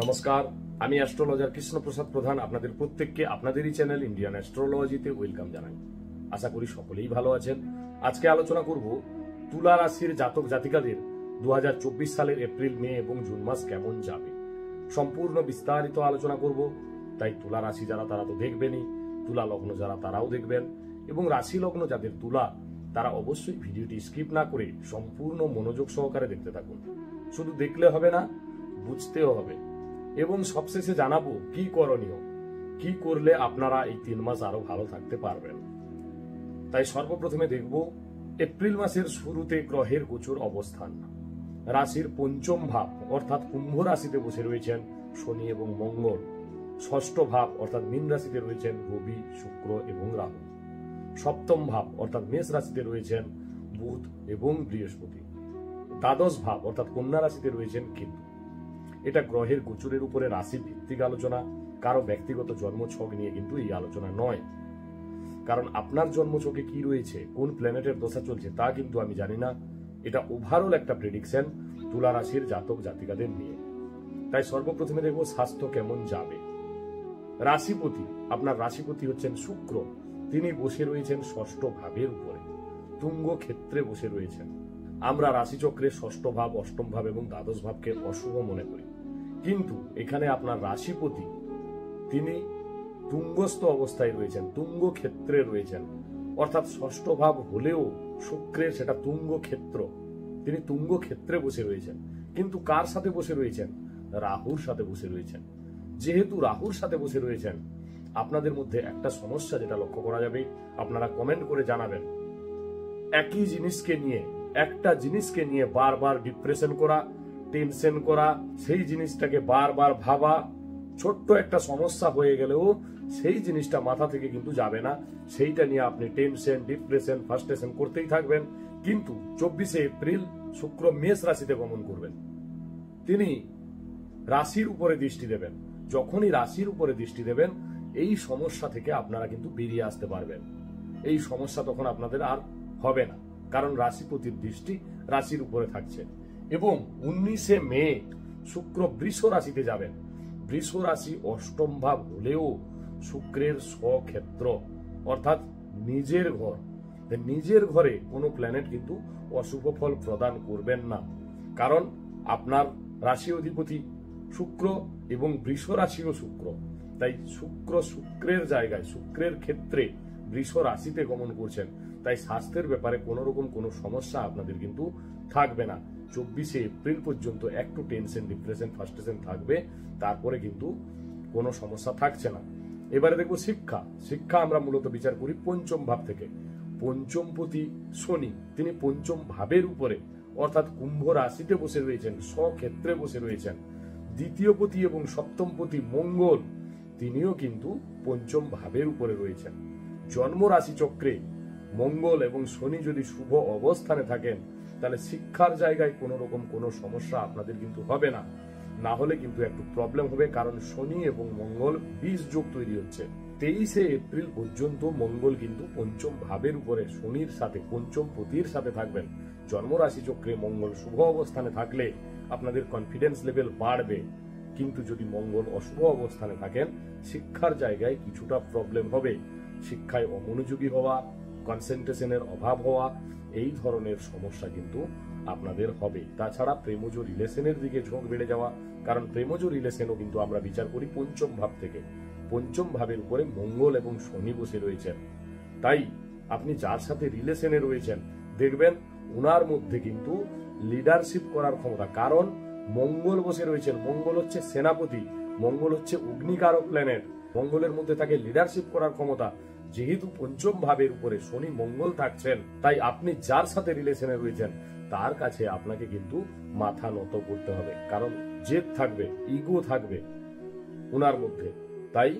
নমস্কার, আমি অ্যাস্ট্রোলজার কৃষ্ণপ্রসাদ প্রধান আপনাদের প্রত্যেককে আপনাদেরই চ্যানেল ইন্ডিয়ান অ্যাস্ট্রোলজিতে ওয়েলকাম জানাই। আশা করি সকলেই ভালো আছেন। আজকে আলোচনা করব তুলা রাশির জাতক জাতিকাদের 2024 সালের এপ্রিল, মে এবং জুন মাস কেমন যাবে। সম্পূর্ণ বিস্তারিত আলোচনা করব। তাই তুলা রাশি যারা তারা তো দেখবেনই, তুলা লগ্ন যারা তারাও দেখবেন, এবং রাশি লগ্ন যাদের তুলা তারা অবশ্যই ভিডিওটি স্কিপ না করে সম্পূর্ণ মনোযোগ সহকারে দেখতে থাকুন। শুধু দেখলে হবে না, বুঝতেও হবে, এবং সবশেষে জানাবো কি করণীয়, কি করলে আপনারা এই 3 মাস আরো ভালো থাকতে পারবেন। তাই সর্বপ্রথমে দেখব এপ্রিল মাসের শুরুতে গ্রহের গোচর অবস্থান। রাশির পঞ্চম ভাব অর্থাৎ কুম্ভ রাশিতে বসে রয়েছেন শনি এবং মঙ্গল। ষষ্ঠ ভাব অর্থাৎ মীন রাশিতে রয়েছেন রবি, শুক্র এবং রাহু। সপ্তম ভাব অর্থাৎ মেষ রাশিতে রয়েছেন বুধ এবং বৃহস্পতি। দ্বাদশ ভাব অর্থাৎ কন্যা রাশিতে রয়েছেন কেতু। এটা গ্রহের গোচরের উপরে রাশি ভিত্তিক আলোচনা, কারো ব্যক্তিগত জন্মছক নিয়ে কিন্তু এই আলোচনা নয়। কারণ আপনার জন্মছকে কি রয়েছে, কোন প্ল্যানেটের দশা চলছে তা কিন্তু আমি জানি না। এটা ওভারঅল একটা প্রেডিকশন তুলা রাশির জাতক জাতিকাদের নিয়ে। তাই সর্বপ্রথমে দেখব স্বাস্থ্য কেমন যাবে। রাশিপতি, আপনার রাশিপতি হচ্ছেন শুক্র। তিনি বসে রয়েছেন ষষ্ঠ ভাবের উপরে, তুঙ্গ ক্ষেত্রে বসে রয়েছেন। আমরা রাশিচক্রে ষষ্ঠ ভাব, অষ্টম ভাব এবং দ্বাদশ ভাবকে অশুভ মনে করি, কিন্তু এখানে আপনার রাশিপতি তিনি তুঙ্গস্থ অবস্থায় রয়েছেন, তুঙ্গ ক্ষেত্রে রয়েছেন। অর্থাৎ ষষ্ঠ ভাব হলেও শুক্রের সেটা তুঙ্গ ক্ষেত্র, তিনি তুঙ্গ ক্ষেত্রে বসে রয়েছেন। কিন্তু কার সাথে বসে রয়েছেন? রাহুর সাথে বসে রয়েছেন। যেহেতু রাহুর সাথে বসে রয়েছেন, আপনাদের মধ্যে একটা সমস্যা যেটা লক্ষ্য করা যাবে, আপনারা কমেন্ট করে জানাবেন। একই জিনিসকে নিয়ে, একটা জিনিসকে নিয়ে বারবার ডিপ্রেশন করা, টেনশন করা, সেই জিনিসটাকে বারবার ভাবা, ছোট্ট একটা সমস্যা হয়ে গেলেও সেই জিনিসটা মাথা থেকে কিন্তু যাবে না। সেইটা নিয়ে আপনি টেনশন, ডিপ্রেশন, ফ্রাস্ট্রেশন করতেই থাকবেন। কিন্তু 24শে এপ্রিল শুক্র মেষ রাশিতে গমন করবেন। তিনি রাশির উপরে দৃষ্টি দেবেন। যখনই রাশির উপরে দৃষ্টি দেবেন, এই সমস্যা থেকে আপনারা কিন্তু বেরিয়ে আসতে পারবেন। এই সমস্যা তখন আপনাদের আর হবে না, কারণ রাশিপতির দৃষ্টি রাশির উপরে থাকছে। এবং 19শে মে শুক্র বৃষ রাশিতে যাবেন। বৃষ রাশি অষ্টম ভাব হলেও শুক্রের স্বক্ষেত্র অর্থাৎ নিজের ঘর। নিজের ঘরে কোনো প্ল্যানেট কিন্তু অশুভ ফল প্রদান করবেন না, কারণ আপনার রাশি অধিপতি শুক্র এবং বৃষ রাশিও শুক্র। তাই শুক্র শুক্রের জায়গায়, শুক্রের ক্ষেত্রে বৃষ রাশিতে গমন করছেন। তাই স্বাস্থ্যের ব্যাপারে কোন রকম কোনো সমস্যা আপনাদের কিন্তু থাকবে না। 24শে এপ্রিল পর্যন্ত একটু টেনশন, ডিপ্রেশন, ফ্রাস্ট্রেশন থাকবে, তারপরে কিন্তু কোনো সমস্যা থাকছে না। এবারে দেখবো শিক্ষা। শিক্ষা আমরা মূলত বিচার করি পঞ্চম ভাব থেকে। পঞ্চমপতি শনি, তিনি পঞ্চম ভাবের উপরে অর্থাৎ কুম্ভ রাশিতে বসে রয়েছেন, স্বক্ষেত্রে বসে রয়েছেন। দ্বিতীয়পতি এবং সপ্তমপতি মঙ্গল, তিনিও কিন্তু পঞ্চম ভাবের উপরে রয়েছেন। জন্ম রাশি চক্রে মঙ্গল এবং শনি যদি শুভ অবস্থানে থাকেন, তাহলে শিক্ষার জায়গায় কোনো রকম কোনো সমস্যা আপনাদের কিন্তু হবে না। না হলে কিন্তু একটু প্রবলেম হবে, কারণ শনি এবং মঙ্গল 20 যোগ তৈরি হচ্ছে। 23শে এপ্রিল পর্যন্ত মঙ্গল কিন্তু পঞ্চম ভাবের উপরে শনির সাথে, পঞ্চম পতির সাথে থাকবেন। জন্ম রাশি চক্রে মঙ্গল শুভ অবস্থানে থাকলে আপনাদের কনফিডেন্স লেভেল বাড়বে। কিন্তু যদি মঙ্গল অশুভ অবস্থানে থাকেন, শিক্ষার জায়গায় কিছুটা প্রবলেম হবে। শিক্ষায় অমনোযোগী হওয়া, কনসেন্ট্রেশনের অভাব হওয়া, এই ধরনের সমস্যা কিন্তু আপনাদের হবে। তাছাড়া প্রেমজ রিলেশনের দিকে ঝোঁক বেড়ে যাওয়া, কারণ প্রেমজ রিলেশনও কিন্তু আমরা বিচার করি পঞ্চম ভাব থেকে। পঞ্চম ভাবের উপরে মঙ্গল এবং শনি বসে রয়েছেন। তাই আপনি যার সাথে রিলেশনে রয়েছেন, দেখবেন ওনার মধ্যে কিন্তু লিডারশিপ করার ক্ষমতা, কারণ মঙ্গল বসে রয়েছেন। মঙ্গল হচ্ছে সেনাপতি, মঙ্গল হচ্ছে অগ্নিকারক প্ল্যানেট। মঙ্গলের মধ্যে থাকে লিডারশিপ করার ক্ষমতা। যেহেতু পঞ্চম ভাবের উপরে শনি মঙ্গল থাকছেন, তাই আপনি যার সাথে রিলেশনে রয়েছেন তার কাছে আপনাকে কিন্তু মাথা নত করতে হবে, কারণ জেদ থাকবে, ইগো থাকবে ওনার মধ্যে। তাই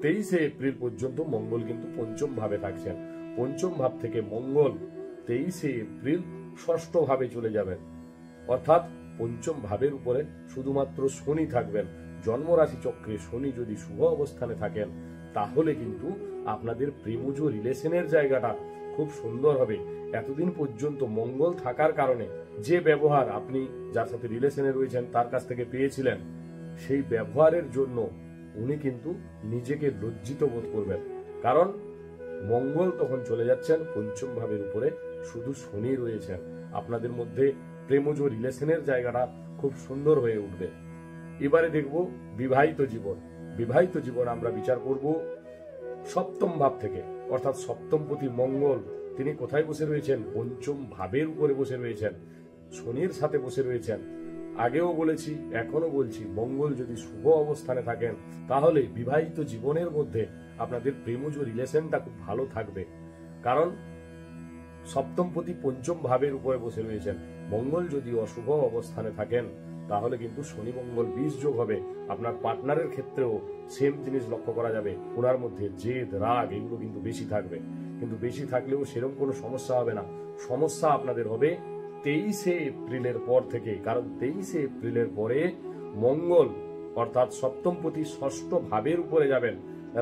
23শে এপ্রিল পর্যন্ত মঙ্গল কিন্তু পঞ্চম ভাবে থাকছেন। পঞ্চম ভাব থেকে মঙ্গল 23শে এপ্রিল ষষ্ঠ ভাবে চলে যাবেন, অর্থাৎ পঞ্চম ভাবের উপরে শুধুমাত্র শনি থাকবেন। জন্মরাশি চক্রে শনি যদি শুভ অবস্থানে থাকেন, তাহলে কিন্তু আপনাদের প্রেমজ রিলেশনের জায়গাটা খুব সুন্দর হবে। এতদিন পর্যন্ত মঙ্গল থাকার কারণে যে ব্যবহার আপনি যার সাথে রিলেশনে রয়েছেন তার কাছ থেকে পেয়েছিলেন, সেই ব্যবহারের জন্য উনি কিন্তু নিজেকে লজ্জিত বোধ করবেন। কারণ মঙ্গল তখন চলে যাচ্ছেন পঞ্চম ভাবের উপরে, শুধু শনি রয়েছেন। আপনাদের মধ্যে প্রেমজ রিলেশনের জায়গাটা খুব সুন্দর হয়ে উঠবে। এবারে দেখব বিবাহিত জীবন। বিবাহিত জীবন আমরা বিচার করব সপ্তম ভাব থেকে, অর্থাৎ সপ্তমপতি মঙ্গল তিনি কোথায় বসে রয়েছেন? পঞ্চম ভাবের উপরে বসে রয়েছেন, শনির সাথে বসে রয়েছেন। আগেও বলেছি, এখনো বলছি, মঙ্গল যদি শুভ অবস্থানে থাকেন তাহলে বিবাহিত জীবনের মধ্যে আপনাদের প্রেমজ রিলেশনটা খুব ভালো থাকবে। কারণ সপ্তমপতি পঞ্চম ভাবের উপরে বসে রয়েছেন। মঙ্গল যদি অশুভ অবস্থানে থাকেন তাহলে কিন্তু শনি মঙ্গল 20 যোগ হবে। আপনার পার্টনারের ক্ষেত্রেও সেম জিনিস লক্ষ্য করা যাবে, ওনার মধ্যে জেদ রাগ এগুলো কিন্তু বেশি থাকবে। কিন্তু বেশি থাকলেও সেরকম কোনো সমস্যা হবে না। সমস্যা আপনাদের হবে 23শে এপ্রিলের পর থেকে। কারণ 23শে এপ্রিলের পরে মঙ্গল অর্থাৎ সপ্তমপতি ষষ্ঠ ভাবের উপরে যাবেন,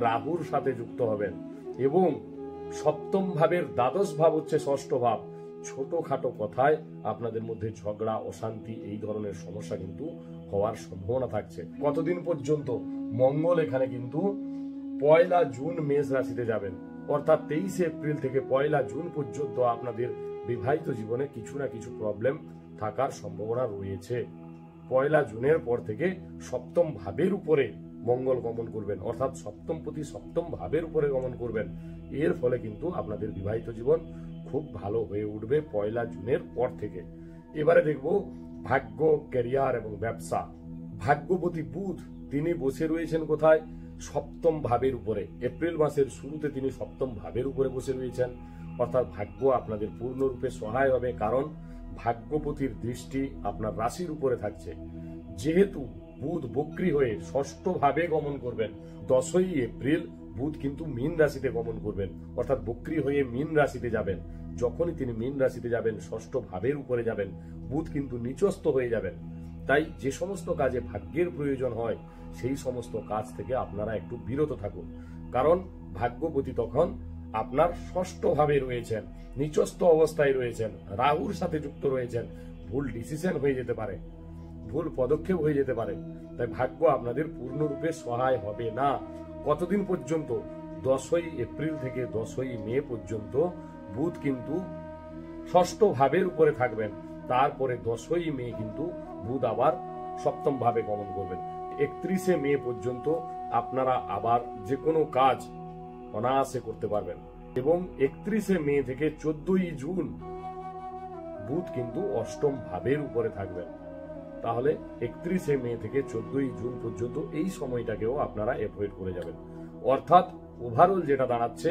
রাহুর সাথে যুক্ত হবেন এবং সপ্তম ভাবের দ্বাদশ ভাব হচ্ছে ষষ্ঠ ভাব। ছোটখাটো কথায় আপনাদের মধ্যে ঝগড়া অশান্তি এই ধরনের সমস্যা কিন্তু হওয়ার সম্ভাবনা থাকছে। কতদিন পর্যন্ত? মঙ্গল এখানে কিন্তু 1 জুন মেষ রাশিতে যাবেন, অর্থাৎ 23শে এপ্রিল থেকে 1 জুন পর্যন্ত আপনাদের বিবাহিত জীবনে কিছু না কিছু প্রবলেম থাকার সম্ভাবনা রয়েছে। 1 জুনের পর থেকে সপ্তম ভাবের উপরে মঙ্গল গমন করবেন, অর্থাৎ সপ্তমপতি সপ্তম ভাবের উপরে গমন করবেন। এর ফলে কিন্তু আপনাদের বিবাহিত জীবন খুব ভালো হয়ে উঠবে 1 জুনের পর থেকে। এবারে দেখব ভাগ্য, ক্যারিয়ার এবং ব্যবসা। ভাগ্যপতি বুধ তিনি বসে রয়েছেন কোথায়? সপ্তম ভাবের উপরে। এপ্রিল মাসের শুরুতে তিনি সপ্তম ভাবের উপরে বসে রয়েছেন, অর্থাৎ ভাগ্য আপনাদের পূর্ণরূপে সহায় হবে। কারণ ভাগ্যপতির দৃষ্টি আপনার রাশির উপরে থাকছে। যেহেতু বুধ বক্রী হয়ে ষষ্ঠ ভাবে গমন করবেন, 10ই এপ্রিল বুধ কিন্তু মীন রাশিতে গমন করবেন, অর্থাৎ বক্রী হয়ে মীন রাশিতে যাবেন। যখনই তিনি মীন রাশিতে যাবেন, ষষ্ঠ ভাবের উপরে যাবেন, বুধ কিন্তু নিচস্থ হয়ে যাবেন। তাই যে সমস্ত কাজে ভাগ্যের প্রয়োজন হয় সেই সমস্ত কাজ থেকে আপনারা একটু বিরত থাকুন। কারণ ভাগ্যপতি তখন আপনার ষষ্ঠ ভাবে রয়েছেন, নিচস্থ অবস্থায় রয়েছেন, রাহুর সাথে যুক্ত রয়েছেন। ভুল ডিসিশন হয়ে যেতে পারে, ভুল পদক্ষেপ হয়ে যেতে পারে। তাই ভাগ্য আপনাদের পূর্ণরূপে সহায় হবে না। কতদিন পর্যন্ত? 10ই এপ্রিল থেকে 10ই মে পর্যন্ত বুধ কিন্তু ষষ্ঠ ভাবের উপরে থাকবেন। তারপরে 10ই মে কিন্তু বুধ আবার সপ্তম ভাবে গমন করবেন। 31শে মে পর্যন্ত আপনারা আবার যে কোনো কাজ অনায়াসে করতে পারবেন। এবং 31শে মে থেকে 14ই জুন বুধ কিন্তু অষ্টম ভাবের উপরে থাকবেন। তাহলে 31শে মে থেকে 14ই জুন পর্যন্ত এই সময়টাকেও আপনারা অ্যাভয়েড করে যাবেন। অর্থাৎ ওভারঅল যেটা দাঁড়াচ্ছে,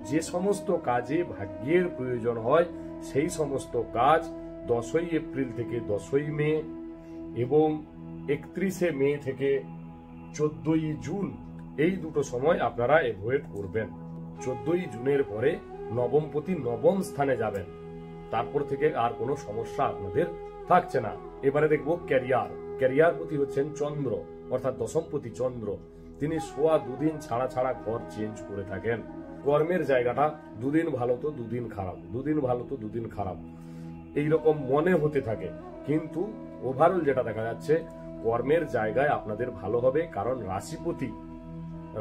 যে সমস্ত কাজে ভাগ্যের প্রয়োজন হয় সেই সমস্ত কাজ 10ই এপ্রিল থেকে 10ই মে এবং 31শে মে থেকে 14ই জুন এই দুটো সময় আপনারা অ্যাভয়েড করবেন। 14ই জুনের পরে নবমপতি নবম স্থানে যাবেন, তারপর থেকে আর কোনো সমস্যা আপনাদের থাকছে না। এবারে দেখব ক্যারিয়ার। ক্যারিয়ারপতি হচ্ছেন চন্দ্র, অর্থাৎ দশমপতি চন্দ্র। তিনি সোয়া 2 দিন ছাড়া ছাড়া ঘর চেঞ্জ করে থাকেন। কর্মের জায়গাটা 2 দিন ভালো তো 2 দিন খারাপ, 2 দিন ভালো তো 2 দিন খারাপ, এইরকম মনে হতে থাকে। কিন্তু ওভারঅল যেটা দেখা যাচ্ছে, কর্মের জায়গায় আপনাদের ভালো হবে। কারণ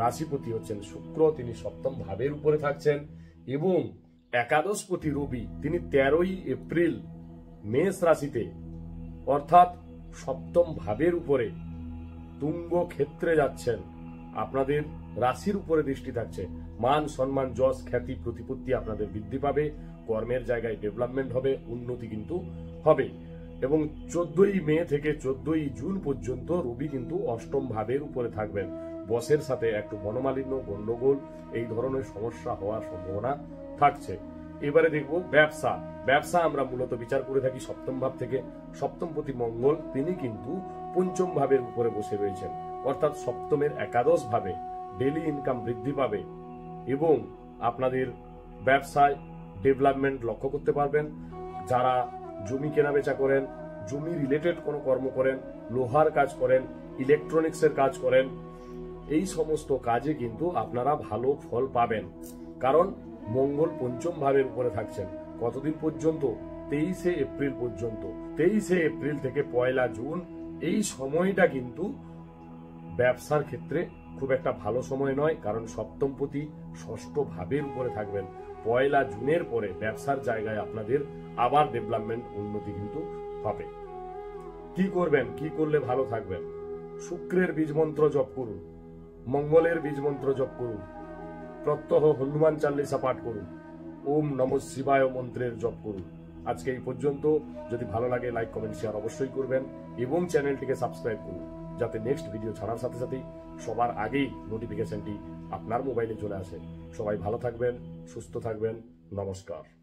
রাশিপতি হচ্ছেন শুক্র, তিনি সপ্তম ভাবের উপরে থাকছেন এবং একাদশপতি রবি তিনি 13ই এপ্রিল মেষ রাশিতে অর্থাৎ সপ্তম ভাবের উপরে তুঙ্গ ক্ষেত্রে যাচ্ছেন। আপনাদের রাশির উপরে দৃষ্টি থাকছে। মান সম্মান যশ খ্যাতি প্রতিপত্তি আপনাদের বৃদ্ধি পাবে, কর্মের জায়গায় ডেভেলপমেন্ট হবে, উন্নতি কিন্তু হবে। এবং 14ই মে থেকে 14ই জুন পর্যন্ত রবি কিন্তু অষ্টম ভাবের উপরে থাকবেন। বসের সাথে একটু মনোমালিন্য গন্ডগোল এই ধরনের সমস্যা হওয়ার সম্ভাবনা থাকছে। এবারে দেখব ব্যবসা। ব্যবসা আমরা মূলত বিচার করে থাকি সপ্তম ভাব থেকে। সপ্তমপতি মঙ্গল তিনি কিন্তু পঞ্চম ভাবের উপরে বসে রয়েছেন, অর্থাৎ সপ্তমের একাদশ ভাবে ডেইলি ইনকাম বৃদ্ধি পাবে এবং আপনাদের ব্যবসায় ডেভেলপমেন্ট লক্ষ্য করতে পারবেন। যারা জমি কেনাবেচা করেন, জমি রিলেটেড কোনো কর্ম করেন, লোহার কাজ করেন, ইলেকট্রনিক্সের কাজ করেন, এই সমস্ত কাজে কিন্তু আপনারা ভালো ফল পাবেন। কারণ মঙ্গল পঞ্চম ভাবের উপরে থাকছেন। কতদিন পর্যন্ত? 23শে এপ্রিল পর্যন্ত। 23শে এপ্রিল থেকে 1 জুন এই সময়টা কিন্তু ব্যবসার ক্ষেত্রে খুব একটা ভালো সময় নয়, কারণ সপ্তমপতি ষষ্ঠ ভাবের উপরে থাকবেন। 1 জুনের পরে ব্যবসার জায়গায় আপনাদের আবার ডেভেলপমেন্ট উন্নতি কিন্তু হবে। কি করবেন, কি করলে ভালো থাকবেন? শুক্রের বীজ মন্ত্র জপ করুন, মঙ্গলের বীজ মন্ত্র জপ করুন, প্রত্যহ হনুমান চাল্লিশা পাঠ করুন, ওম নমঃ শিবায় মন্ত্রের জপ করুন। আজকে এই পর্যন্ত। যদি ভালো লাগে লাইক কমেন্ট শেয়ার অবশ্যই করবেন এবং চ্যানেলটিকে সাবস্ক্রাইব করুন, যাতে নেক্সট ভিডিও ছাড়ার সাথে সাথেই সবার আগেই নোটিফিকেশনটি আপনার মোবাইলে চলে আসে। সবাই ভালো থাকবেন, সুস্থ থাকবেন। নমস্কার।